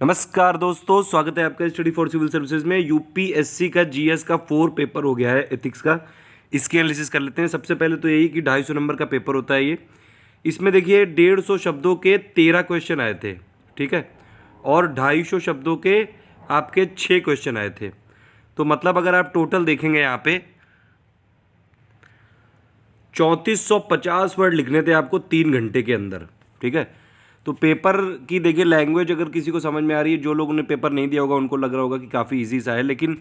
नमस्कार दोस्तों, स्वागत है आपका स्टडी फॉर सिविल सर्विसेज में। यूपीएससी का जीएस का 4 पेपर हो गया है एथिक्स का। इसके एनालिसिस कर लेते हैं। सबसे पहले तो यही कि 250 नंबर का पेपर होता है ये। इसमें देखिए 150 शब्दों के 13 क्वेश्चन आए थे, ठीक है, और 250 शब्दों के आपके 6 क्वेश्चन आए थे। तो मतलब अगर आप टोटल देखेंगे यहाँ पे 3450 वर्ड लिखने थे आपको 3 घंटे के अंदर, ठीक है। तो पेपर की देखिए लैंग्वेज अगर किसी को समझ में आ रही है, जो लोगों ने पेपर नहीं दिया होगा उनको लग रहा होगा कि काफ़ी इजी सा है, लेकिन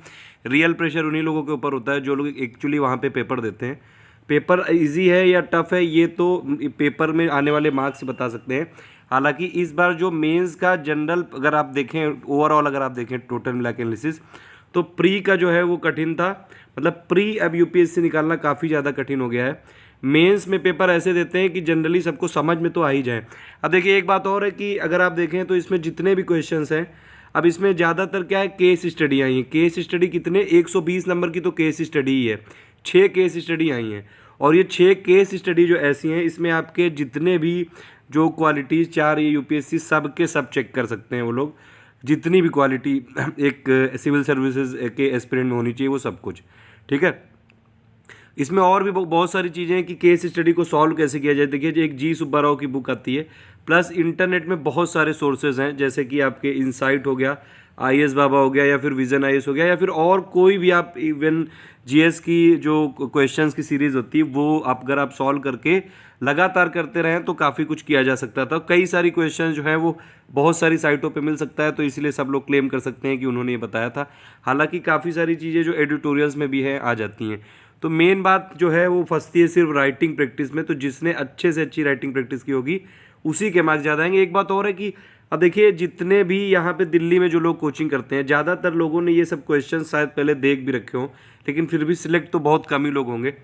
रियल प्रेशर उन्हीं लोगों के ऊपर होता है जो लोग एक्चुअली वहाँ पे पेपर देते हैं। पेपर इजी है या टफ है ये तो पेपर में आने वाले मार्क्स से बता सकते हैं। हालांकि इस बार जो मेंस का जनरल अगर आप देखें, ओवरऑल अगर आप देखें टोटल मिला के एनालिसिस, तो प्री का जो है वो कठिन था। मतलब प्री अब यूपीएससी निकालना काफ़ी ज़्यादा कठिन हो गया है। मेंस में पेपर ऐसे देते हैं कि जनरली सबको समझ में तो आ ही जाए। अब देखिए एक बात और है कि अगर आप देखें तो इसमें जितने भी क्वेश्चंस हैं, अब इसमें ज़्यादातर क्या है, केस स्टडी आई हैं। केस स्टडी कितने, 120 नंबर की तो केस स्टडी ही है। 6 केस स्टडी आई हैं, और ये 6 केस स्टडी जो ऐसी हैं इसमें आपके जितने भी जो क्वालिटीज़ 4 ये यूपीएससी सब के सब चेक कर सकते हैं वो लोग। जितनी भी क्वालिटी एक सिविल सर्विसेज के एस्पिरेंट में होनी चाहिए वो सब कुछ, ठीक है। इसमें और भी बहुत सारी चीज़ें हैं कि केस स्टडी को सॉल्व कैसे किया जाए। देखिए एक जी सुब्बाराव की बुक आती है, प्लस इंटरनेट में बहुत सारे सोर्सेज हैं, जैसे कि आपके इनसाइट हो गया, आईएएस बाबा हो गया, या फिर विजन आईएएस हो गया, या फिर और कोई भी आप इवन जीएस की जो क्वेश्चंस की सीरीज़ होती है वो आप अगर आप सॉल्व करके लगातार करते रहें तो काफ़ी कुछ किया जा सकता था। कई सारी क्वेश्चन जो है वो बहुत सारी साइटों पे मिल सकता है, तो इसलिए सब लोग क्लेम कर सकते हैं कि उन्होंने ये बताया था। हालांकि काफ़ी सारी चीज़ें जो एडिटोरियल्स में भी हैं आ जाती हैं। तो मेन बात जो है वो फंसती है सिर्फ राइटिंग प्रैक्टिस में। तो जिसने अच्छे से अच्छी राइटिंग प्रैक्टिस की होगी उसी के मार्क्स ज़्यादा आएंगे। एक बात और है कि अब देखिए जितने भी यहाँ पे दिल्ली में जो लोग कोचिंग करते हैं, ज़्यादातर लोगों ने ये सब क्वेश्चन शायद पहले देख भी रखे हों, लेकिन फिर भी सिलेक्ट तो बहुत कम ही लोग होंगे।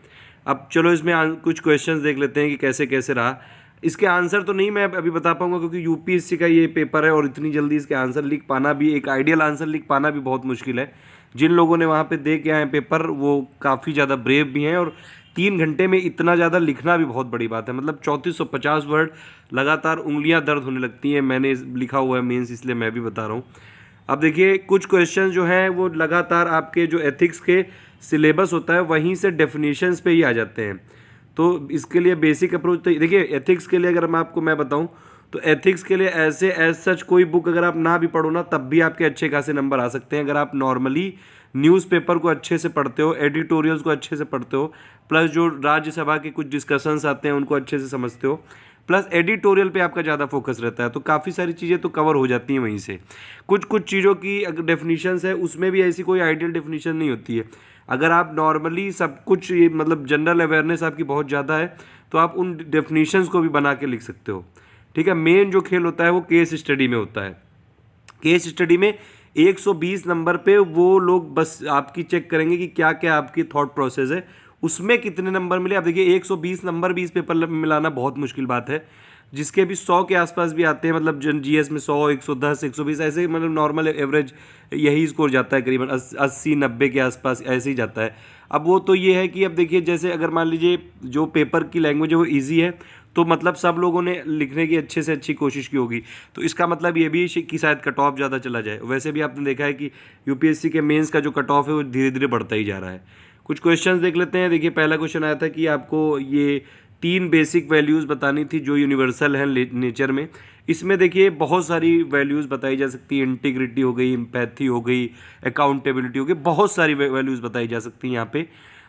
अब चलो इसमें कुछ क्वेश्चंस देख लेते हैं कि कैसे कैसे रहा। इसके आंसर तो नहीं मैं अभी बता पाऊंगा क्योंकि यूपीएससी का ये पेपर है और इतनी जल्दी इसके आंसर लिख पाना भी, एक आइडियल आंसर लिख पाना भी बहुत मुश्किल है। जिन लोगों ने वहाँ पे दे के आए पेपर वो काफ़ी ज़्यादा ब्रेव भी हैं, और 3 घंटे में इतना ज़्यादा लिखना भी बहुत बड़ी बात है। मतलब 3450 वर्ड, लगातार उंगलियाँ दर्द होने लगती हैं। मैंने लिखा हुआ है मेंस, इसलिए मैं भी बता रहा हूँ। अब देखिए कुछ क्वेश्चन जो हैं वो लगातार आपके जो एथिक्स के सिलेबस होता है वहीं से डेफिनेशंस पे ही आ जाते हैं। तो इसके लिए बेसिक अप्रोच तो देखिए एथिक्स के लिए अगर मैं बताऊं तो एथिक्स के लिए ऐसे एज सच कोई बुक अगर आप ना भी पढ़ो ना तब भी आपके अच्छे खासे नंबर आ सकते हैं। अगर आप नॉर्मली न्यूज़पेपर को अच्छे से पढ़ते हो, एडिटोरियल्स को अच्छे से पढ़ते हो, प्लस जो राज्यसभा के कुछ डिस्कशंस आते हैं उनको अच्छे से समझते हो, प्लस एडिटोरियल पे आपका ज़्यादा फोकस रहता है, तो काफ़ी सारी चीज़ें तो कवर हो जाती हैं वहीं से। कुछ कुछ चीज़ों की अगर डेफिनेशंस है उसमें भी ऐसी कोई आइडियल डेफिनेशन नहीं होती है। अगर आप नॉर्मली सब कुछ ये मतलब जनरल अवेयरनेस आपकी बहुत ज़्यादा है तो आप उन डेफिनेशंस को भी बना के लिख सकते हो, ठीक है। मेन जो खेल होता है वो केस स्टडी में होता है। केस स्टडी में 120 नंबर पे वो लोग बस आपकी चेक करेंगे कि क्या क्या आपकी थॉट प्रोसेस है, उसमें कितने नंबर मिले। आप देखिए 120 नंबर भी इस पेपर में मिलाना बहुत मुश्किल बात है। जिसके भी 100 के आसपास भी आते हैं, मतलब जीएस में 100, 110, 120 ऐसे मतलब नॉर्मल एवरेज यही स्कोर जाता है, करीबन 80, 90 के आसपास ऐसे ही जाता है। अब वो तो ये है कि अब देखिए जैसे अगर मान लीजिए जो पेपर की लैंग्वेज है वो ईजी है, तो मतलब सब लोगों ने लिखने की अच्छे से अच्छी कोशिश की होगी, तो इसका मतलब ये भी कि शायद कट ऑफ ज़्यादा चला जाए। वैसे भी आपने देखा है कि यूपीएससी के मेंस का जो कट ऑफ है वो धीरे धीरे बढ़ता ही जा रहा है। कुछ क्वेश्चंस देख लेते हैं। देखिए पहला क्वेश्चन आया था कि आपको ये 3 बेसिक वैल्यूज़ बतानी थी जो यूनिवर्सल हैं नेचर में। इसमें देखिए बहुत सारी वैल्यूज़ बताई जा सकती है, इंटीग्रिटी हो गई, एम्पैथी हो गई, अकाउंटेबिलिटी हो गई, बहुत सारी वैल्यूज़ बताई जा सकती हैं यहाँ पे।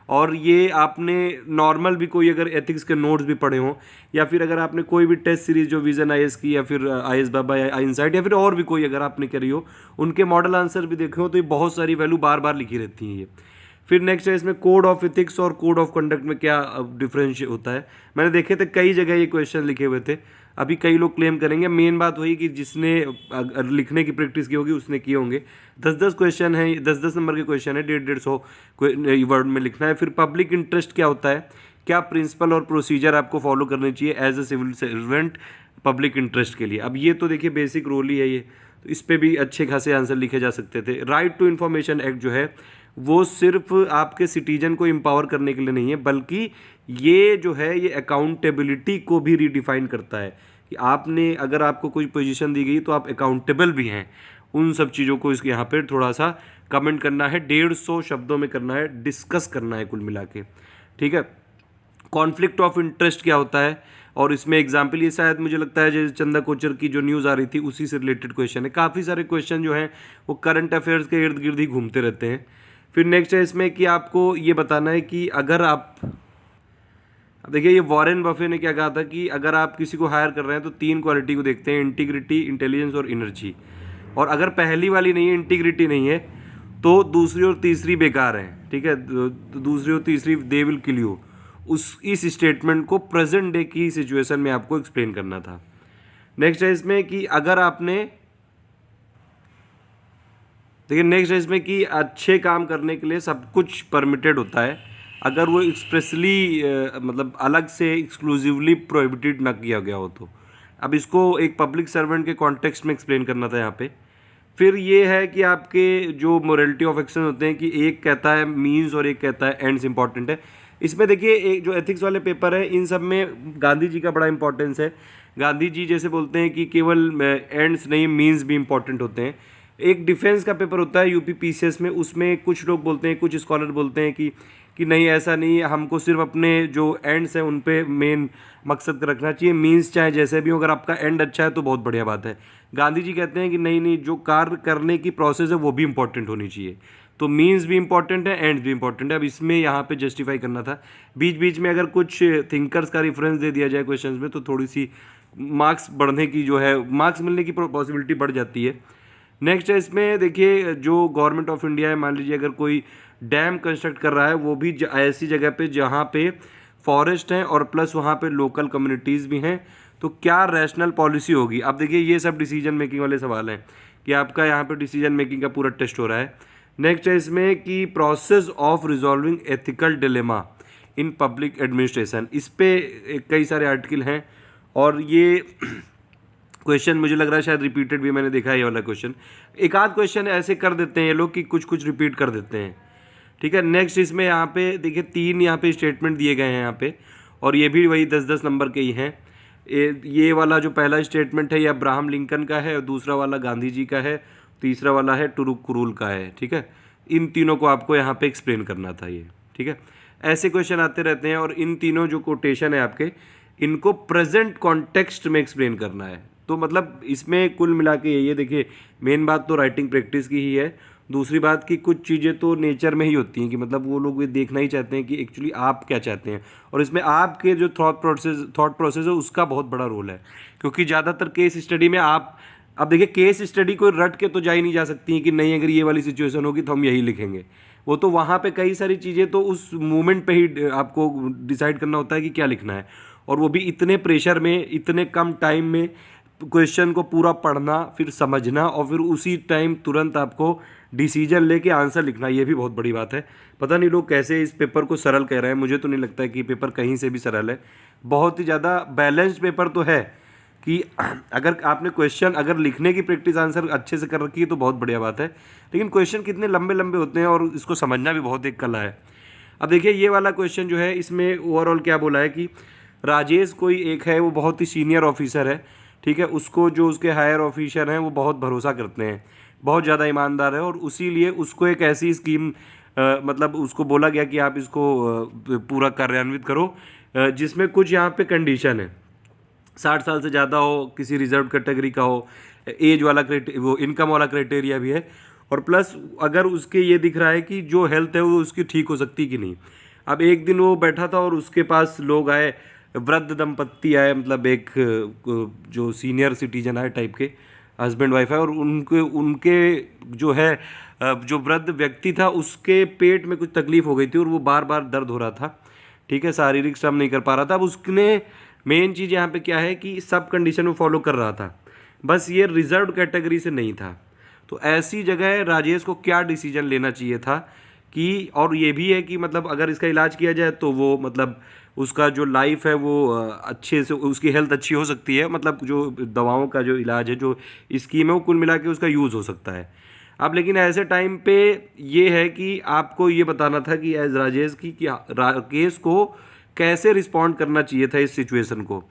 और ये आपने नॉर्मल भी कोई अगर एथिक्स के नोट्स भी पढ़े हों, या फिर अगर आपने कोई भी टेस्ट सीरीज जो विजन आईएएस की, या फिर आईएएस बाबा या इनसाइट, या फिर और भी कोई अगर आपने करी हो, उनके मॉडल आंसर भी देखे हो तो ये बहुत सारी वैल्यू बार बार लिखी रहती हैं ये। फिर नेक्स्ट है इसमें कोड ऑफ एथिक्स और कोड ऑफ कंडक्ट में क्या डिफरेंस होता है। मैंने देखे थे कई जगह ये क्वेश्चन लिखे हुए थे, अभी कई लोग क्लेम करेंगे। मेन बात वही कि जिसने लिखने की प्रैक्टिस की होगी उसने किए होंगे। 10-10 क्वेश्चन है, 10-10 नंबर के क्वेश्चन है, 150-150 वर्ड में लिखना है। फिर पब्लिक इंटरेस्ट क्या होता है, क्या प्रिंसिपल और प्रोसीजर आपको फॉलो करनी चाहिए as a civil servant public interest के लिए। अब ये तो देखिए बेसिक रोल ही है ये, तो इस पर भी अच्छे खासे आंसर लिखे जा सकते थे। राइट टू इन्फॉर्मेशन एक्ट जो है वो सिर्फ आपके सिटीजन को एम्पावर करने के लिए नहीं है, बल्कि ये जो है ये अकाउंटेबिलिटी को भी रीडिफाइन करता है कि आपने अगर आपको कोई पोजीशन दी गई तो आप अकाउंटेबल भी हैं उन सब चीज़ों को। इसके यहाँ पे थोड़ा सा कमेंट करना है, 150 शब्दों में करना है, डिस्कस करना है कुल मिला के, ठीक है। कॉन्फ्लिक्ट ऑफ इंटरेस्ट क्या होता है, और इसमें एग्जाम्पल ये शायद मुझे लगता है जैसे चंदा कोचर की जो न्यूज़ आ रही थी उसी से रिलेटेड क्वेश्चन है। काफ़ी सारे क्वेश्चन जो हैं वो करंट अफेयर्स के इर्द गिर्द ही घूमते रहते हैं। फिर नेक्स्ट है इसमें कि आपको ये बताना है कि अगर आप, अब देखिए ये वॉरेन बफे ने क्या कहा था कि अगर आप किसी को हायर कर रहे हैं तो 3 क्वालिटी को देखते हैं, इंटीग्रिटी, इंटेलिजेंस और एनर्जी। और अगर पहली वाली नहीं है, इंटीग्रिटी नहीं है, तो दूसरी और तीसरी बेकार है, ठीक है। दूसरी और तीसरी दे विल किल यू। इस स्टेटमेंट को प्रेजेंट डे की सिचुएशन में आपको एक्सप्लेन करना था। नेक्स्ट है इसमें कि अगर आपने, देखिए नेक्स्ट है इसमें कि अच्छे काम करने के लिए सब कुछ परमिटेड होता है अगर वो एक्सप्रेसली मतलब अलग से एक्सक्लूसिवली प्रोहिबिटेड ना किया गया हो तो। अब इसको एक पब्लिक सर्वेंट के कॉन्टेक्स्ट में एक्सप्लेन करना था यहाँ पे। फिर ये है कि आपके जो मोरालिटी ऑफ एक्शन होते हैं कि एक कहता है मीन्स और एक कहता है एंड्स इंपॉर्टेंट है। इसमें देखिए एक जो एथिक्स वाले पेपर है इन सब में गांधी जी का बड़ा इंपॉर्टेंस है। गांधी जी जैसे बोलते हैं कि केवल एंड्स नहीं मीन्स भी इंपॉर्टेंट होते हैं। एक डिफेंस का पेपर होता है यूपी पीसीएस में, उसमें कुछ लोग बोलते हैं, कुछ स्कॉलर बोलते हैं कि नहीं ऐसा नहीं है, हमको सिर्फ अपने जो एंड्स हैं उन पे मेन मकसद का रखना चाहिए, मीन्स चाहे जैसे भी हो, अगर आपका एंड अच्छा है तो बहुत बढ़िया बात है। गांधी जी कहते हैं कि नहीं नहीं, जो कार्य करने की प्रोसेस है वो भी इंपॉर्टेंट होनी चाहिए, तो मीन्स भी इंपॉर्टेंट है, एंड्स भी इंपॉर्टेंट है। अब इसमें यहाँ पे जस्टिफाई करना था, बीच बीच में अगर कुछ थिंकर्स का रेफरेंस दे दिया जाए क्वेश्चंस में तो थोड़ी सी मार्क्स बढ़ने की जो है, मार्क्स मिलने की पॉसिबिलिटी बढ़ जाती है। नेक्स्ट है इसमें देखिए जो गवर्नमेंट ऑफ इंडिया है, मान लीजिए अगर कोई डैम कंस्ट्रक्ट कर रहा है वो भी ऐसी जगह पे जहाँ पे फॉरेस्ट हैं और प्लस वहाँ पे लोकल कम्युनिटीज़ भी हैं, तो क्या रैशनल पॉलिसी होगी। अब देखिए ये सब डिसीजन मेकिंग वाले सवाल हैं कि आपका यहाँ पे डिसीजन मेकिंग का पूरा टेस्ट हो रहा है। नेक्स्ट है इसमें कि process of resolving ethical dilemma in public administration, इस पे कई सारे आर्टिकल हैं और ये क्वेश्चन मुझे लग रहा है शायद रिपीटेड भी मैंने देखा है ये वाला क्वेश्चन। एक आध क्वेश्चन ऐसे कर देते हैं ये लोग कि कुछ कुछ रिपीट कर देते हैं, ठीक है। नेक्स्ट इसमें यहाँ पे देखिए 3 यहाँ पे स्टेटमेंट दिए गए हैं यहाँ पे, और ये भी वही 10-10 नंबर के ही हैं। ये वाला जो पहला स्टेटमेंट है ये अब्राहम लिंकन का है, और दूसरा वाला गांधी जी का है, तीसरा वाला है टुरुक कुरूल का है, ठीक है। इन तीनों को आपको यहाँ पे एक्सप्लेन करना था ये, ठीक है। ऐसे क्वेश्चन आते रहते हैं और इन तीनों जो कोटेशन है आपके, इनको प्रेजेंट कॉन्टेक्स्ट में एक्सप्लेन करना है। तो मतलब इसमें कुल मिला के ये देखिए मेन बात तो राइटिंग प्रैक्टिस की ही है। दूसरी बात कि कुछ चीज़ें तो नेचर में ही होती हैं कि मतलब वो लोग ये देखना ही चाहते हैं कि एक्चुअली आप क्या चाहते हैं, और इसमें आपके जो थॉट प्रोसेस है उसका बहुत बड़ा रोल है। क्योंकि ज़्यादातर केस स्टडी में आप, अब देखिए केस स्टडी को रट के तो जा ही नहीं जा सकती कि नहीं अगर ये वाली सिचुएशन होगी तो हम यही लिखेंगे। वो तो वहाँ पे कई सारी चीज़ें तो उस मोमेंट पे ही आपको डिसाइड करना होता है कि क्या लिखना है, और वो भी इतने प्रेशर में, इतने कम टाइम में क्वेश्चन को पूरा पढ़ना, फिर समझना, और फिर उसी टाइम तुरंत आपको डिसीजन लेके आंसर लिखना, ये भी बहुत बड़ी बात है। पता नहीं लोग कैसे इस पेपर को सरल कह रहे हैं, मुझे तो नहीं लगता है कि पेपर कहीं से भी सरल है। बहुत ही ज़्यादा बैलेंस्ड पेपर तो है कि अगर आपने क्वेश्चन अगर लिखने की प्रैक्टिस आंसर अच्छे से कर रखी है तो बहुत बढ़िया बात है, लेकिन क्वेश्चन कितने लंबे लंबे होते हैं और इसको समझना भी बहुत एक कला है। अब देखिए ये वाला क्वेश्चन जो है इसमें ओवरऑल क्या बोला है कि राजेश कोई एक है, वो बहुत ही सीनियर ऑफिसर है, ठीक है। उसको जो उसके हायर ऑफिसर हैं वो बहुत भरोसा करते हैं, बहुत ज़्यादा ईमानदार है, और उसीलिए उसको एक ऐसी स्कीम मतलब उसको बोला गया कि आप इसको पूरा कार्यान्वित करो जिसमें कुछ यहाँ पे कंडीशन है, 60 साल से ज़्यादा हो, किसी रिजर्व कैटेगरी का हो, एज वाला वो इनकम वाला क्राइटेरिया भी है, और प्लस अगर उसके ये दिख रहा है कि जो हेल्थ है वो उसकी ठीक हो सकती कि नहीं। अब एक दिन वो बैठा था और उसके पास लोग आए, वृद्ध दंपत्ति आए, मतलब एक जो सीनियर सिटीजन आए टाइप के, हस्बैंड वाइफ है, और उनके उनके जो है जो वृद्ध व्यक्ति था उसके पेट में कुछ तकलीफ हो गई थी और वो बार बार दर्द हो रहा था, ठीक है, शारीरिक श्रम नहीं कर पा रहा था। अब उसने मेन चीज़ यहाँ पे क्या है कि सब कंडीशन वो फॉलो कर रहा था, बस ये रिजर्व कैटेगरी से नहीं था। तो ऐसी जगह राजेश को क्या डिसीजन लेना चाहिए था कि, और ये भी है कि मतलब अगर इसका इलाज किया जाए तो वो मतलब उसका जो लाइफ है वो अच्छे से, उसकी हेल्थ अच्छी हो सकती है, मतलब जो दवाओं का जो इलाज है, जो स्कीम है वो कुल मिला के उसका यूज़ हो सकता है। अब लेकिन ऐसे टाइम पे ये है कि आपको ये बताना था कि एज राजेश की कि राकेश को कैसे रिस्पॉन्ड करना चाहिए था इस सिचुएशन को।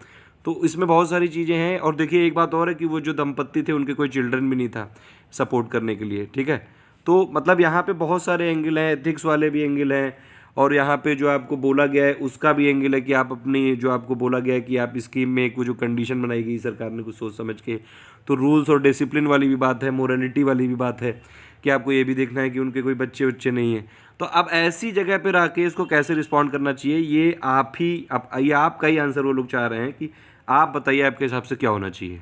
तो इसमें बहुत सारी चीज़ें हैं। और देखिए एक बात और है कि वो जो दंपत्ति थे उनके कोई चिल्ड्रन भी नहीं था सपोर्ट करने के लिए, ठीक है। तो मतलब यहाँ पे बहुत सारे एंगल हैं, एथिक्स वाले भी एंगल हैं, और यहाँ पे जो आपको बोला गया है उसका भी एंगल है कि आप अपनी, जो आपको बोला गया है कि आप स्कीम में एक वो जो कंडीशन बनाई गई सरकार ने कुछ सोच समझ के, तो रूल्स और डिसिप्लिन वाली भी बात है, मोरालिटी वाली भी बात है कि आपको ये भी देखना है कि उनके कोई बच्चे उच्चे नहीं हैं। तो अब ऐसी जगह पे रह के इसको कैसे रिस्पॉन्ड करना चाहिए, ये आप ही, ये आपका ही आंसर वो लोग चाह रहे हैं कि आप बताइए आपके हिसाब से क्या होना चाहिए,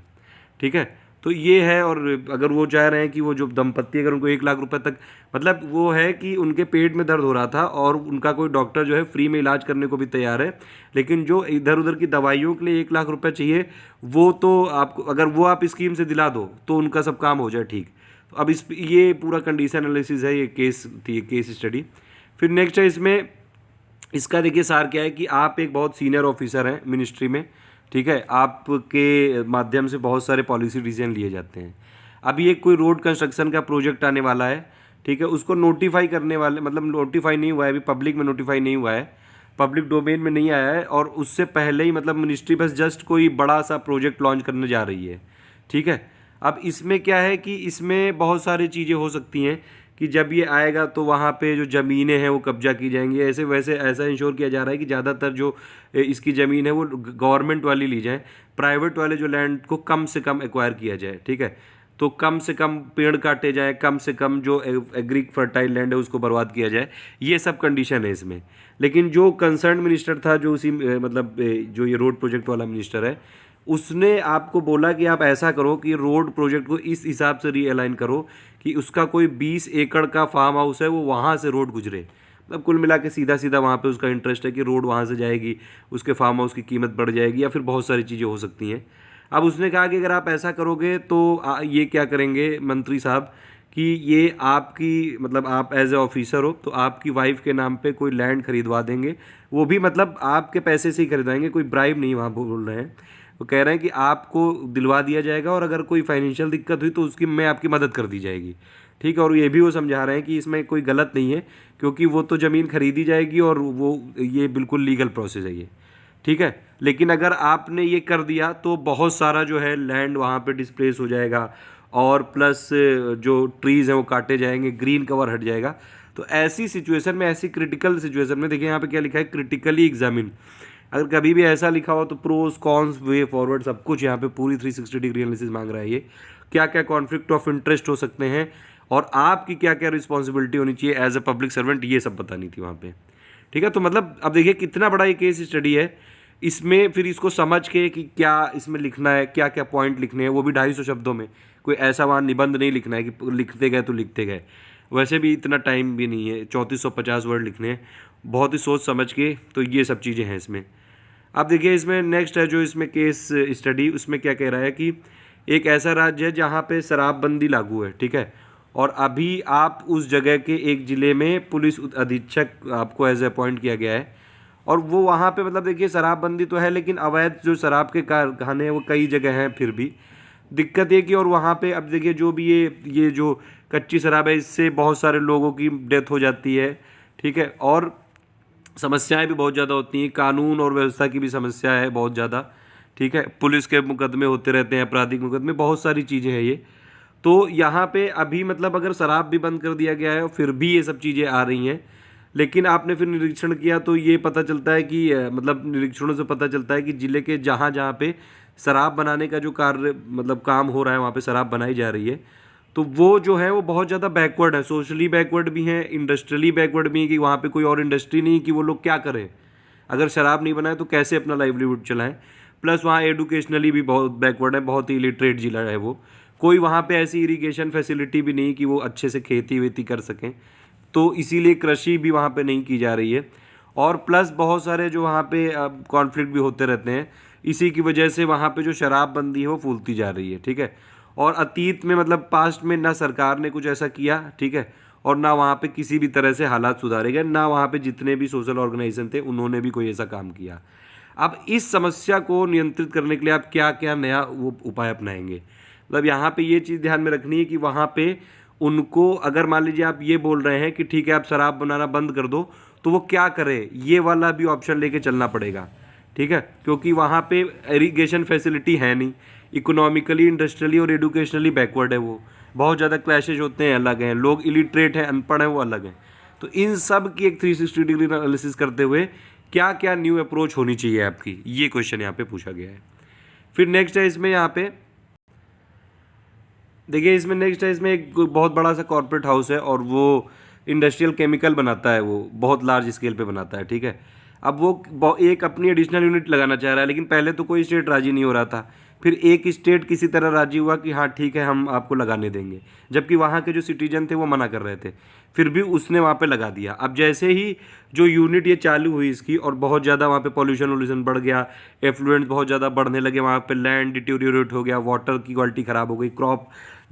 ठीक है। तो ये है। और अगर वो चाह रहे हैं कि वो जो दंपत्ति, अगर उनको 1 लाख रुपए तक, मतलब वो है कि उनके पेट में दर्द हो रहा था और उनका कोई डॉक्टर जो है फ्री में इलाज करने को भी तैयार है, लेकिन जो इधर उधर की दवाइयों के लिए 1 लाख रुपए चाहिए, वो तो आपको, अगर वो आप स्कीम से दिला दो तो उनका सब काम हो जाए, ठीक। तो अब इस, ये पूरा कंडीशन एनालिसिस है, ये केस थी, केस स्टडी। फिर नेक्स्ट है इसमें, इसका देखिए सार क्या है कि आप एक बहुत सीनियर ऑफिसर हैं मिनिस्ट्री में, ठीक है। आपके माध्यम से बहुत सारे पॉलिसी डिसीजन लिए जाते हैं। अभी एक कोई रोड कंस्ट्रक्शन का प्रोजेक्ट आने वाला है, ठीक है, उसको नोटिफाई करने वाले, मतलब नोटिफाई नहीं हुआ है अभी, पब्लिक में नोटिफाई नहीं हुआ है, पब्लिक डोमेन में नहीं आया है, और उससे पहले ही मतलब मिनिस्ट्री बस जस्ट कोई बड़ा सा प्रोजेक्ट लॉन्च करने जा रही है, ठीक है। अब इसमें क्या है कि इसमें बहुत सारी चीज़ें हो सकती हैं कि जब ये आएगा तो वहाँ पे जो ज़मीनें हैं वो कब्जा की जाएंगी, ऐसे वैसे ऐसा इंश्योर किया जा रहा है कि ज़्यादातर जो इसकी ज़मीन है वो गवर्नमेंट वाली ली जाए, प्राइवेट वाले जो लैंड को कम से कम एक्वायर किया जाए, ठीक है। तो कम से कम पेड़ काटे जाए, कम से कम जो एग्री फर्टाइल लैंड है उसको बर्बाद किया जाए, ये सब कंडीशन है इसमें। लेकिन जो कंसर्न मिनिस्टर था, जो उसी मतलब जो ये रोड प्रोजेक्ट वाला मिनिस्टर है, उसने आपको बोला कि आप ऐसा करो कि रोड प्रोजेक्ट को इस हिसाब से रीअलाइन करो कि उसका कोई 20 एकड़ का फार्म हाउस है, वो वहाँ से रोड गुजरे। मतलब कुल मिला के सीधा सीधा वहाँ पे उसका इंटरेस्ट है कि रोड वहाँ से जाएगी, उसके फार्म हाउस की कीमत बढ़ जाएगी, या फिर बहुत सारी चीज़ें हो सकती हैं। अब उसने कहा कि अगर आप ऐसा करोगे तो ये क्या करेंगे मंत्री साहब कि ये आपकी, मतलब आप एज ए ऑफिसर हो तो आपकी वाइफ के नाम पे कोई लैंड खरीदवा देंगे, वो भी मतलब आपके पैसे से ही खरीदवाएंगे, कोई ब्राइब नहीं, वहाँ बोल रहे हैं। वो कह रहे हैं कि आपको दिलवा दिया जाएगा, और अगर कोई फाइनेंशियल दिक्कत हुई तो उसकी मैं आपकी मदद कर दी जाएगी, ठीक है। और ये भी वो समझा रहे हैं कि इसमें कोई गलत नहीं है, क्योंकि वो तो ज़मीन खरीदी जाएगी और वो, ये बिल्कुल लीगल प्रोसेस है ये, ठीक है। लेकिन अगर आपने ये कर दिया तो बहुत सारा जो है लैंड वहाँ पे डिस्प्लेस हो जाएगा, और प्लस जो ट्रीज़ हैं वो काटे जाएंगे, ग्रीन कवर हट जाएगा। तो ऐसी सिचुएशन में, ऐसी क्रिटिकल सिचुएशन में, देखिए यहाँ पे क्या लिखा है, क्रिटिकली एग्जामिन। अगर कभी भी ऐसा लिखा हो तो प्रोस कॉन्स वे फॉरवर्ड सब कुछ यहाँ पे पूरी 360 डिग्री एनालिसिस मांग रहा है ये, क्या क्या कॉन्फ्लिक्ट ऑफ इंटरेस्ट हो सकते हैं, और आपकी क्या क्या रिस्पॉन्सिबिलिटी होनी चाहिए एज ए पब्लिक सर्वेंट, ये सब बतानी थी वहाँ पे, ठीक है। तो मतलब अब देखिए कितना बड़ा ये केस स्टडी है, इसमें फिर इसको समझ के कि क्या इसमें लिखना है, क्या क्या पॉइंट लिखने हैं, वो भी 250 शब्दों में, कोई ऐसा वहाँ निबंध नहीं लिखना है कि लिखते गए तो लिखते गए, वैसे भी इतना टाइम भी नहीं है, 3450 वर्ड लिखने हैं, बहुत ही सोच समझ के। तो ये सब चीज़ें हैं इसमें। अब देखिए इसमें नेक्स्ट है जो इसमें केस स्टडी, उसमें क्या कह रहा है कि एक ऐसा राज्य है जहाँ पे शराबबंदी लागू है, ठीक है, और अभी आप उस जगह के एक ज़िले में पुलिस अधीक्षक आपको एज अपॉइंट किया गया है, और वो वहाँ पे मतलब देखिए शराबबंदी तो है, लेकिन अवैध जो शराब के कारखाने हैं वो कई जगह हैं फिर भी। दिक्कत ये कि और वहाँ पे अब देखिए जो भी ये जो कच्ची शराब है, इससे बहुत सारे लोगों की डेथ हो जाती है, ठीक है, और समस्याएं भी बहुत ज़्यादा होती हैं, कानून और व्यवस्था की भी समस्या है बहुत ज़्यादा, ठीक है, पुलिस के मुकदमे होते रहते हैं, आपराधिक मुकदमे, बहुत सारी चीज़ें हैं ये। तो यहाँ पे अभी मतलब अगर शराब भी बंद कर दिया गया है और फिर भी ये सब चीज़ें आ रही हैं, लेकिन आपने फिर निरीक्षण किया तो ये पता चलता है कि मतलब निरीक्षणों से पता चलता है कि ज़िले के जहाँ जहाँ पे शराब बनाने का जो कार्य, मतलब काम हो रहा है, वहाँ पे शराब बनाई जा रही है, तो वो जो है वो बहुत ज़्यादा बैकवर्ड है, सोशली बैकवर्ड भी हैं, इंडस्ट्रियली बैकवर्ड भी है, कि वहाँ पे कोई और इंडस्ट्री नहीं कि वो लोग क्या करें, अगर शराब नहीं बनाए तो कैसे अपना लाइवलीहुड चलाएं। प्लस वहाँ एडुकेशनली भी बहुत बैकवर्ड है, बहुत ही इलिटरेट जिला है वो, कोई वहाँ पे ऐसी इरिगेशन फैसिलिटी भी नहीं कि वो अच्छे से खेती वेती कर सकें, तो इसीलिए कृषि भी वहाँ पे नहीं की जा रही है। और प्लस बहुत सारे जो वहाँ पे कॉन्फ्लिक्ट भी होते रहते हैं, इसी की वजह से वहाँ पे जो शराबबंदी है वो फूलती जा रही है, ठीक है। और अतीत में मतलब पास्ट में ना सरकार ने कुछ ऐसा किया, ठीक है, और ना वहाँ पे किसी भी तरह से हालात सुधारे गए, ना वहाँ पे जितने भी सोशल ऑर्गेनाइजेशन थे उन्होंने भी कोई ऐसा काम किया। अब इस समस्या को नियंत्रित करने के लिए आप क्या क्या नया वो उपाय अपनाएंगे, मतलब यहाँ पे ये चीज़ ध्यान में रखनी है कि वहाँ पे उनको, अगर मान लीजिए आप ये बोल रहे हैं कि ठीक है आप शराब बनाना बंद कर दो, तो वो क्या करे, ये वाला भी ऑप्शन लेके चलना पड़ेगा, ठीक है, क्योंकि वहाँ पे इरिगेशन फैसिलिटी है नहीं, इकोनॉमिकली, इंडस्ट्रियली और एडुकेशनली बैकवर्ड है वो, बहुत ज़्यादा क्लैशेज होते हैं, अलग हैं, लोग इलिटरेट हैं, अनपढ़ हैं, वो अलग हैं। तो इन सब की एक 360 डिग्री एनालिसिस करते हुए क्या क्या न्यू अप्रोच होनी चाहिए आपकी, ये क्वेश्चन यहाँ पे पूछा गया है। फिर नेक्स्ट है इसमें, यहाँ पे देखिए इसमें नेक्स्ट है, इसमें एक बहुत बड़ा सा कॉर्पोरेट हाउस है और वो इंडस्ट्रियल केमिकल बनाता है, वो बहुत लार्ज स्केल पे बनाता है, ठीक है। अब वो एक अपनी एडिशनल यूनिट लगाना चाह रहा है, लेकिन पहले तो कोई स्टेट राजी नहीं हो रहा था, फिर एक स्टेट किसी तरह राजी हुआ कि हाँ ठीक है हम आपको लगाने देंगे, जबकि वहाँ के जो सिटीजन थे वो मना कर रहे थे, फिर भी उसने वहाँ पे लगा दिया। अब जैसे ही जो यूनिट ये चालू हुई इसकी, और बहुत ज़्यादा वहाँ पे पॉल्यूशन वॉल्यूशन बढ़ गया, एफ्लुएंट बहुत ज़्यादा बढ़ने लगे, वहाँ पे लैंड डिटेरियोरेट हो गया, वाटर की क्वालिटी ख़राब हो गई, क्रॉप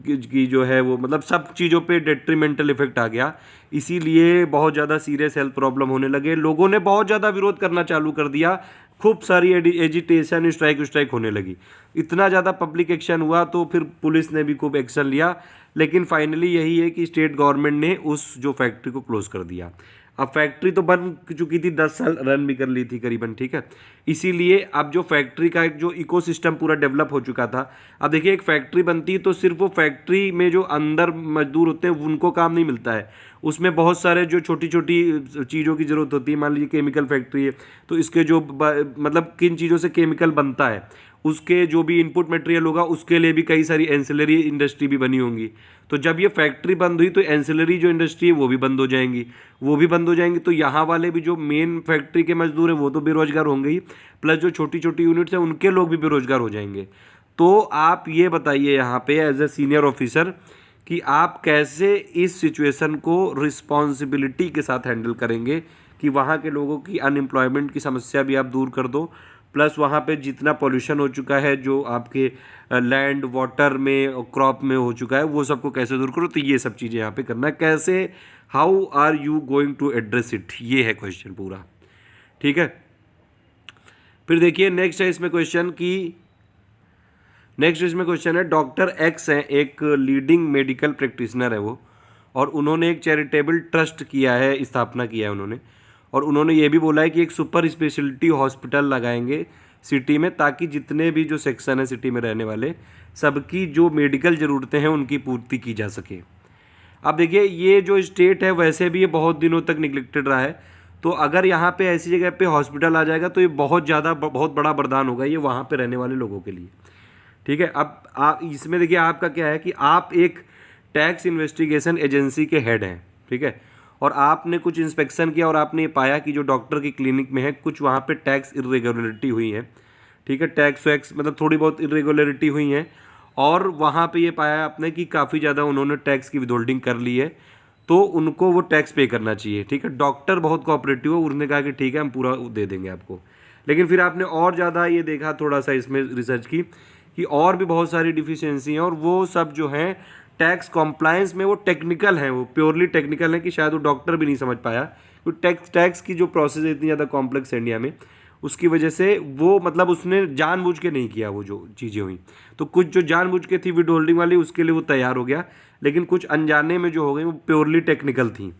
की जो है वो, मतलब सब चीज़ों पे डेट्रीमेंटल इफेक्ट आ गया, इसीलिए बहुत ज़्यादा सीरियस हेल्थ प्रॉब्लम होने लगे, लोगों ने बहुत ज़्यादा विरोध करना चालू कर दिया, खूब सारी एजिटेशन स्ट्राइक होने लगी, इतना ज़्यादा पब्लिक एक्शन हुआ, तो फिर पुलिस ने भी खूब एक्शन लिया, लेकिन फाइनली यही है कि स्टेट गवर्नमेंट ने उस जो फैक्ट्री को क्लोज कर दिया। अब फैक्ट्री तो बन चुकी थी, 10 साल रन भी कर ली थी करीबन, ठीक है, इसीलिए अब जो फैक्ट्री का एक जो इकोसिस्टम पूरा डेवलप हो चुका था। अब देखिए एक फैक्ट्री बनती है तो सिर्फ वो फैक्ट्री में जो अंदर मजदूर होते हैं उनको काम नहीं मिलता है, उसमें बहुत सारे जो छोटी छोटी चीज़ों की ज़रूरत होती है। मान लीजिए केमिकल फैक्ट्री है तो इसके जो मतलब किन चीज़ों से केमिकल बनता है, उसके जो भी इनपुट मटेरियल होगा उसके लिए भी कई सारी एंसिलरी इंडस्ट्री भी बनी होंगी। तो जब ये फैक्ट्री बंद हुई तो एंसिलरी जो इंडस्ट्री है वो भी बंद हो जाएंगी, तो यहाँ वाले भी जो मेन फैक्ट्री के मजदूर हैं वो तो बेरोजगार होंगे ही, प्लस जो छोटी छोटी यूनिट्स हैं उनके लोग भी बेरोजगार हो जाएंगे। तो आप ये बताइए यहाँ पे एज ए सीनियर ऑफिसर कि आप कैसे इस सिचुएशन को रिस्पॉन्सिबिलिटी के साथ हैंडल करेंगे कि वहाँ के लोगों की अनएम्प्लॉयमेंट की समस्या भी आप दूर कर दो, प्लस वहाँ पे जितना पॉल्यूशन हो चुका है जो आपके लैंड वाटर में और क्रॉप में हो चुका है वो सबको कैसे दूर करो। तो ये सब चीज़ें यहाँ पे करना है, कैसे, how are you going to address it, ये है क्वेश्चन पूरा, ठीक है। फिर देखिए नेक्स्ट है इसमें क्वेश्चन है, डॉक्टर एक्स हैं, एक लीडिंग मेडिकल प्रैक्टिशनर है वो, और उन्होंने एक चैरिटेबल ट्रस्ट किया है, स्थापना किया है उन्होंने, और उन्होंने ये भी बोला है कि एक सुपर स्पेशलिटी हॉस्पिटल लगाएंगे सिटी में, ताकि जितने भी जो सेक्शन है सिटी में रहने वाले सबकी जो मेडिकल ज़रूरतें हैं उनकी पूर्ति की जा सके। अब देखिए ये जो स्टेट है वैसे भी ये बहुत दिनों तक निगलेक्टेड रहा है, तो अगर यहाँ पे ऐसी जगह पे हॉस्पिटल आ जाएगा तो ये बहुत बड़ा वरदान होगा ये वहाँ पे रहने वाले लोगों के लिए, ठीक है। अब आप इसमें देखिए आपका क्या है कि आप एक टैक्स इन्वेस्टिगेशन एजेंसी के हेड हैं, ठीक है, और आपने कुछ इंस्पेक्शन किया और आपने ये पाया कि जो डॉक्टर की क्लिनिक में है कुछ वहाँ पे टैक्स इरेगुलरिटी हुई है, ठीक है, टैक्स वैक्स मतलब थोड़ी बहुत इरेगुलरिटी हुई है, और वहाँ पे ये पाया आपने कि काफ़ी ज़्यादा उन्होंने टैक्स की विदहोल्डिंग कर ली है, तो उनको वो टैक्स पे करना चाहिए, ठीक है। डॉक्टर बहुत कोऑपरेटिव है, उन्होंने कहा कि ठीक है हम पूरा दे देंगे आपको, लेकिन फिर आपने और ज़्यादा ये देखा थोड़ा सा इसमें रिसर्च की कि और भी बहुत सारी डिफिशियंसी हैं, और वो सब जो हैं टैक्स कॉम्प्लायंस में वो टेक्निकल हैं, वो प्योरली टेक्निकल हैं कि शायद वो डॉक्टर भी नहीं समझ पाया, क्योंकि टैक्स की जो प्रोसेस है इतनी ज़्यादा कॉम्प्लेक्स है इंडिया में, उसकी वजह से वो मतलब उसने जानबूझ के नहीं किया वो जो चीज़ें हुई। तो कुछ जो जानबूझ के थी विद होल्डिंग वाली उसके लिए वो तैयार हो गया, लेकिन कुछ अनजाने में जो हो गई वो प्योरली टेक्निकल थी,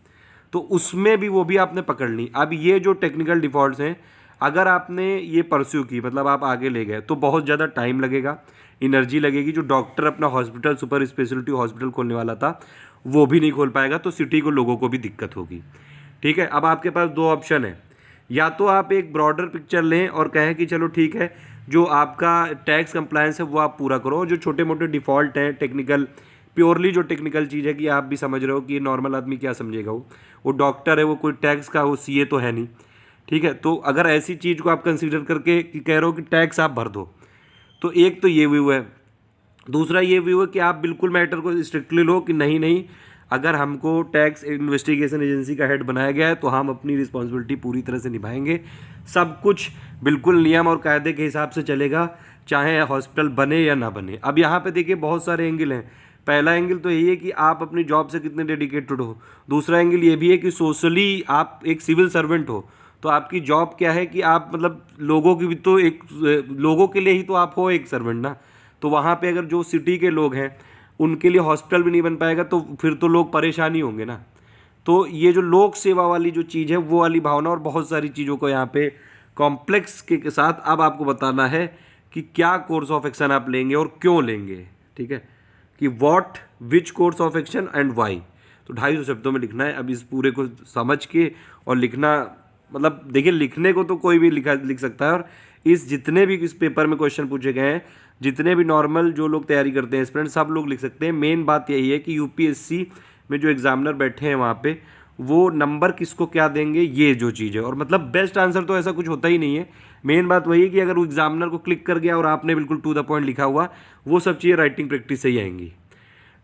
तो उसमें भी वो भी आपने पकड़ ली। अब ये जो टेक्निकल डिफॉल्ट्स हैं अगर आपने ये परस्यू की, मतलब आप आगे ले गए, तो बहुत ज़्यादा टाइम लगेगा, एनर्जी लगेगी, जो डॉक्टर अपना हॉस्पिटल सुपर स्पेशलिटी हॉस्पिटल खोलने वाला था वो भी नहीं खोल पाएगा, तो सिटी को लोगों को भी दिक्कत होगी, ठीक है। अब आपके पास दो ऑप्शन है, या तो आप एक ब्रॉडर पिक्चर लें और कहें कि चलो ठीक है जो आपका टैक्स कंप्लायंस है वो आप पूरा करो, जो छोटे मोटे डिफ़ॉल्ट हैं टेक्निकल, प्योरली जो टेक्निकल चीज़ है कि आप भी समझ रहे हो कि नॉर्मल आदमी क्या समझेगा, वो डॉक्टर है, वो कोई टैक्स का वो सीए तो है नहीं, ठीक है। तो अगर ऐसी चीज़ को आप कंसीडर करके कि कह रहे हो कि टैक्स आप भर दो, तो एक तो ये व्यू है। दूसरा ये व्यू है कि आप बिल्कुल मैटर को स्ट्रिक्टली लो कि नहीं नहीं, अगर हमको टैक्स इन्वेस्टिगेशन एजेंसी का हेड बनाया गया है तो हम अपनी रिस्पॉन्सिबिलिटी पूरी तरह से निभाएंगे, सब कुछ बिल्कुल नियम और कायदे के हिसाब से चलेगा, चाहे हॉस्पिटल बने या ना बने। अब यहाँ पे देखिए बहुत सारे एंगल हैं। पहला एंगल तो यही है कि आप अपनी जॉब से कितने डेडिकेटेड हो। दूसरा एंगल ये भी है कि सोशली आप एक सिविल सर्वेंट हो, तो आपकी जॉब क्या है कि आप मतलब लोगों की भी तो एक, लोगों के लिए ही तो आप हो एक सर्वेंट ना। तो वहाँ पे अगर जो सिटी के लोग हैं उनके लिए हॉस्पिटल भी नहीं बन पाएगा तो फिर तो लोग परेशान ही होंगे ना। तो ये जो लोक सेवा वाली जो चीज़ है वो वाली भावना और बहुत सारी चीज़ों को यहाँ पे कॉम्प्लेक्स के साथ अब आपको बताना है कि क्या कोर्स ऑफ एक्शन आप लेंगे और क्यों लेंगे, ठीक है, कि what, which course of action and why. तो 250 शब्दों में लिखना है। अब इस पूरे को समझ के और लिखना, मतलब देखिए लिखने को तो कोई भी लिख सकता है, और इस जितने भी इस पेपर में क्वेश्चन पूछे गए हैं, जितने भी नॉर्मल जो लोग तैयारी करते हैं स्टूडेंट, सब लोग लिख सकते हैं। मेन बात यही है कि यूपीएससी में जो एग्जामिनर बैठे हैं वहाँ पे वो नंबर किसको क्या देंगे, ये जो चीज़ है। और मतलब बेस्ट आंसर तो ऐसा कुछ होता ही नहीं है। मेन बात वही है कि अगर वो एग्जामिनर को क्लिक कर गया और आपने बिल्कुल टू द पॉइंट लिखा हुआ, वो सब चीज़ें राइटिंग प्रैक्टिस से ही आएंगी।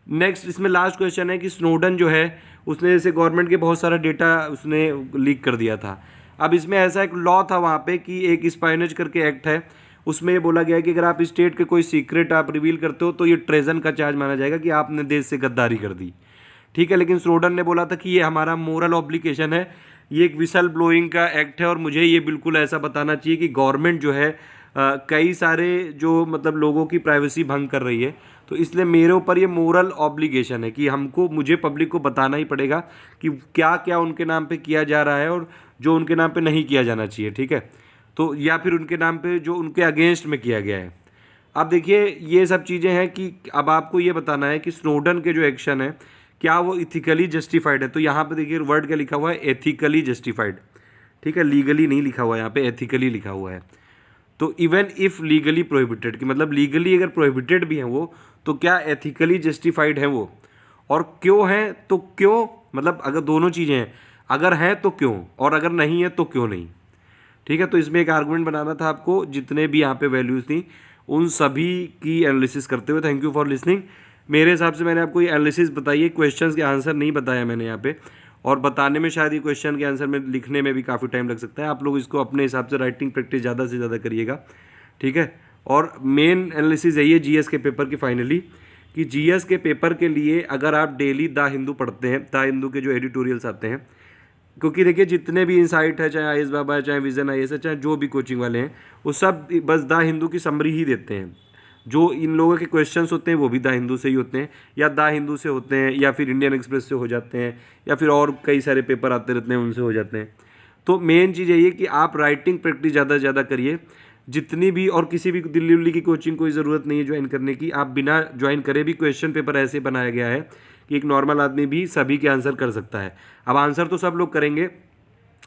नेक्स्ट इसमें लास्ट क्वेश्चन है कि स्नोडन जो है उसने जैसे गवर्नमेंट के बहुत सारा डेटा उसने लीक कर दिया था। अब इसमें ऐसा एक लॉ था वहाँ पे कि एक स्पाइनेज करके एक्ट है, उसमें ये बोला गया है कि अगर आप स्टेट के कोई सीक्रेट आप रिवील करते हो तो ये ट्रेजन का चार्ज माना जाएगा कि आपने देश से गद्दारी कर दी, ठीक है। लेकिन स्नोडन ने बोला था कि ये हमारा मोरल ऑब्लिगेशन है, ये एक विसल ब्लोइंग का एक्ट है और मुझे ये बिल्कुल ऐसा बताना चाहिए कि गवर्नमेंट जो है कई सारे जो मतलब लोगों की प्राइवेसी भंग कर रही है, तो इसलिए मेरे ऊपर ये मोरल ऑब्लिगेशन है कि मुझे पब्लिक को बताना ही पड़ेगा कि क्या क्या उनके नाम पे किया जा रहा है और जो उनके नाम पे नहीं किया जाना चाहिए, ठीक है। तो या फिर उनके नाम पे जो उनके अगेंस्ट में किया गया है। अब देखिए ये सब चीज़ें हैं कि अब आपको ये बताना है कि स्नोडन के जो एक्शन है क्या वो इथिकली जस्टिफाइड है। तो यहाँ पे देखिए वर्ड क्या लिखा हुआ है, एथिकली जस्टिफाइड, ठीक है, लीगली नहीं लिखा हुआ है यहाँ पे, एथिकली लिखा हुआ है। तो इवन इफ लीगली प्रोहिबिटेड कि मतलब लीगली अगर प्रोहिबिटेड भी हैं वो, तो क्या एथिकली जस्टिफाइड है वो, और क्यों है तो क्यों, मतलब अगर दोनों चीज़ें हैं, अगर हैं तो क्यों, और अगर नहीं है तो क्यों नहीं, ठीक है। तो इसमें एक आर्गुमेंट बनाना था आपको, जितने भी यहाँ पे वैल्यूज़ थी उन सभी की एनालिसिस करते हुए। Thank you for listening. मेरे हिसाब से मैंने आपको ये एनालिसिस बताई है, क्वेश्चंस के आंसर नहीं बताया मैंने यहाँ पे, और बताने में शायद ये क्वेश्चन के आंसर में लिखने में भी काफ़ी टाइम लग सकता है। आप लोग इसको अपने हिसाब से राइटिंग प्रैक्टिस ज़्यादा से ज़्यादा करिएगा, ठीक है। और मेन एनालिसिस यही है जीएस के पेपर की फाइनली, कि जीएस के पेपर के लिए अगर आप डेली द हिंदू पढ़ते हैं, द हिंदू के जो एडिटोरियल्स आते हैं, क्योंकि देखिए जितने भी इंसाइट है, चाहे आईएएस बाबा है, चाहे विजन आईएएस है, चाहे जो भी कोचिंग वाले हैं, वो सब बस द हिंदू की समरी ही देते हैं। जो इन लोगों के क्वेश्चंस होते हैं वो भी द हिंदू से ही होते हैं, या द हिंदू से होते हैं, या फिर इंडियन एक्सप्रेस से हो जाते हैं, या फिर और कई सारे पेपर आते रहते हैं उनसे हो जाते हैं। तो मेन चीज़ यही है कि आप राइटिंग प्रैक्टिस ज़्यादा से ज़्यादा करिए जितनी भी, और किसी भी दिल्ली उल्ली की कोचिंग कोई ज़रूरत नहीं है ज्वाइन करने की। आप बिना ज्वाइन करे भी क्वेश्चन पेपर ऐसे बनाया गया है कि एक नॉर्मल आदमी भी सभी के आंसर कर सकता है। अब आंसर तो सब लोग करेंगे,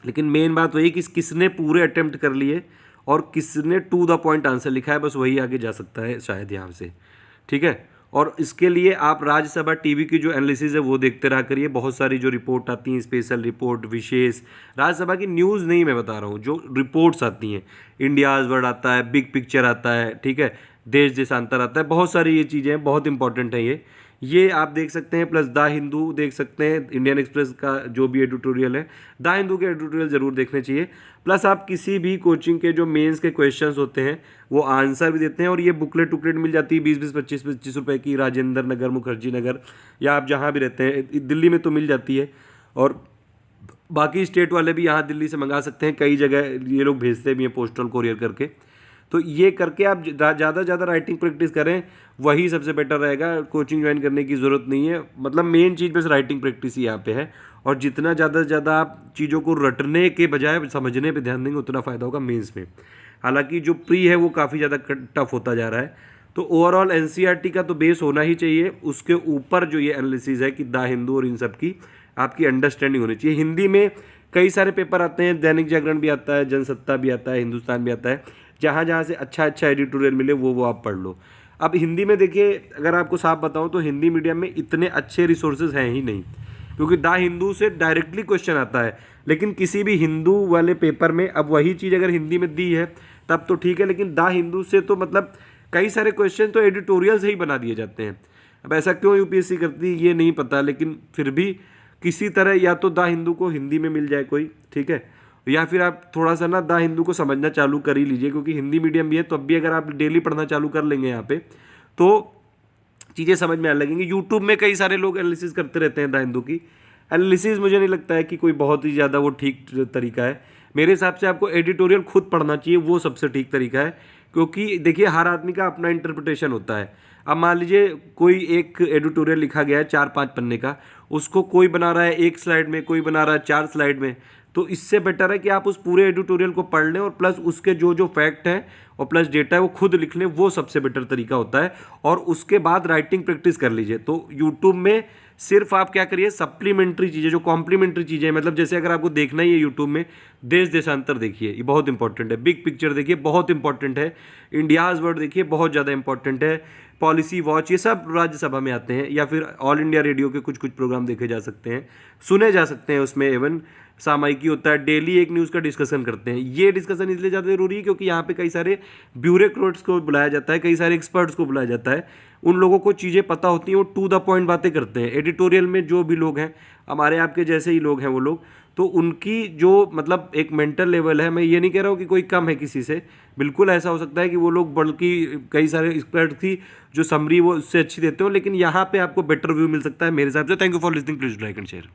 लेकिन मेन बात वही कि किसने पूरे अटेम्प्ट कर लिए और किसने टू द पॉइंट आंसर लिखा है, बस वही आगे जा सकता है शायद यहाँ से, ठीक है। और इसके लिए आप राज्यसभा टीवी की जो एनालिसिस है वो देखते रहा करिए। बहुत सारी जो रिपोर्ट आती हैं, स्पेशल रिपोर्ट, विशेष, राज्यसभा की न्यूज़ नहीं मैं बता रहा हूँ, जो रिपोर्ट्स आती हैं, इंडियाज़ वर्ल्ड आता है, बिग पिक्चर आता है, ठीक है, देश देशांतर आता है, बहुत सारी ये चीज़ें हैं, बहुत इंपॉर्टेंट है ये आप देख सकते हैं। प्लस द हिंदू देख सकते हैं, इंडियन एक्सप्रेस का जो भी एडिटोरियल है, द हिंदू के एडिटोरियल ज़रूर देखने चाहिए। प्लस आप किसी भी कोचिंग के जो मेंस के क्वेश्चंस होते हैं वो आंसर भी देते हैं, और ये बुकलेट टुकलेट मिल जाती है 20-20, 25-25 रुपए की, राजेंद्र नगर, मुखर्जी नगर, या आप जहाँ भी रहते हैं दिल्ली में तो मिल जाती है, और बाकी स्टेट वाले भी यहाँ दिल्ली से मंगा सकते हैं, कई जगह ये लोग भेजते भी हैं पोस्टल कोरियर करके। तो ये करके आप ज़्यादा से ज़्यादा राइटिंग प्रैक्टिस करें, वही सबसे बेटर रहेगा। कोचिंग ज्वाइन करने की ज़रूरत नहीं है, मतलब मेन चीज़ बस राइटिंग प्रैक्टिस ही यहाँ पे है। और जितना ज़्यादा से ज़्यादा आप चीज़ों को रटने के बजाय समझने पे ध्यान देंगे उतना फ़ायदा होगा मेंस में। हालांकि जो प्री है वो काफ़ी ज़्यादा टफ होता जा रहा है। तो ओवरऑल एनसीईआरटी का तो बेस होना ही चाहिए, उसके ऊपर जो ये एनालिसिस है कि द हिंदू और इन सब की आपकी अंडरस्टैंडिंग होनी चाहिए। हिंदी में कई सारे पेपर आते हैं, दैनिक जागरण भी आता है, जनसत्ता भी आता है, हिंदुस्तान भी आता है, जहाँ जहाँ से अच्छा एडिटोरियल मिले वो आप पढ़ लो। अब हिंदी में देखिए, अगर आपको साफ बताऊं तो हिंदी मीडियम में इतने अच्छे रिसोर्सेज हैं ही नहीं, क्योंकि द हिंदू से डायरेक्टली क्वेश्चन आता है। लेकिन किसी भी हिंदू वाले पेपर में अब वही चीज़ अगर हिंदी में दी है तब तो ठीक है, लेकिन द हिंदू से तो मतलब कई सारे क्वेश्चन तो एडिटोरियल से ही बना दिए जाते हैं। अब ऐसा क्यों यूपीएससी करती है ये नहीं पता, लेकिन फिर भी किसी तरह या तो द हिंदू को हिंदी में मिल जाए कोई, ठीक है, या फिर आप थोड़ा सा ना द हिंदू को समझना चालू कर ही लीजिए, क्योंकि हिंदी मीडियम भी है तो अब भी अगर आप डेली पढ़ना चालू कर लेंगे यहाँ पे तो चीज़ें समझ में आने लगेंगी। यूट्यूब में कई सारे लोग एनालिसिस करते रहते हैं द हिंदू की। एनालिसिस मुझे नहीं लगता है कि कोई बहुत ही ज़्यादा वो ठीक तरीका है। मेरे हिसाब से आपको एडिटोरियल खुद पढ़ना चाहिए, वो सबसे ठीक तरीका है, क्योंकि देखिए हर आदमी का अपना इंटरप्रिटेशन होता है। अब मान लीजिए कोई एक एडिटोरियल लिखा गया है 4-5 पन्ने का, उसको कोई बना रहा है 1 स्लाइड में, कोई बना रहा है 4 स्लाइड में, तो इससे बेटर है कि आप उस पूरे एडिटोरियल को पढ़ लें और प्लस उसके जो जो फैक्ट हैं और प्लस डेटा है वो खुद लिख लें, वो सबसे बेटर तरीका होता है। और उसके बाद राइटिंग प्रैक्टिस कर लीजिए। तो यूट्यूब में सिर्फ आप क्या करिए, सप्लीमेंट्री चीज़ें, जो कॉम्प्लीमेंट्री चीज़ें, मतलब जैसे अगर आपको देखना ही है यूट्यूब में, देश देशांतर देखिए, ये बहुत इंपॉर्टेंट है। बिग पिक्चर देखिए, बहुत इंपॉर्टेंट है। इंडियाज़ वर्ड देखिए, बहुत ज़्यादा इंपॉर्टेंट है। पॉलिसी वॉच, ये सब राज्यसभा में आते हैं, या फिर ऑल इंडिया रेडियो के कुछ कुछ प्रोग्राम देखे जा सकते हैं, सुने जा सकते हैं उसमें। एवन सामयिकी होता है, डेली एक न्यूज़ का डिस्कशन करते हैं। ये डिस्कशन इसलिए ज़्यादा जरूरी है क्योंकि यहाँ पे कई सारे ब्यूरोक्रेट्स को बुलाया जाता है, कई सारे एक्सपर्ट्स को बुलाया जाता है। उन लोगों को चीज़ें पता होती हैं, वो टू द पॉइंट बातें करते हैं। एडिटोरियल में जो भी लोग हैं, हमारे आपके जैसे ही लोग हैं वो लोग, तो उनकी जो मतलब एक मेंटल लेवल है, मैं ये नहीं कह रहा हूँ कि कोई कम है किसी से, बिल्कुल ऐसा हो सकता है कि वो लोग बल्कि कई सारे एक्सपर्ट थी जो समरी वो उससे अच्छी देते हो, लेकिन यहाँ पे आपको बेटर व्यू मिल सकता है मेरे हिसाब से। Thank you for listening, please like and share.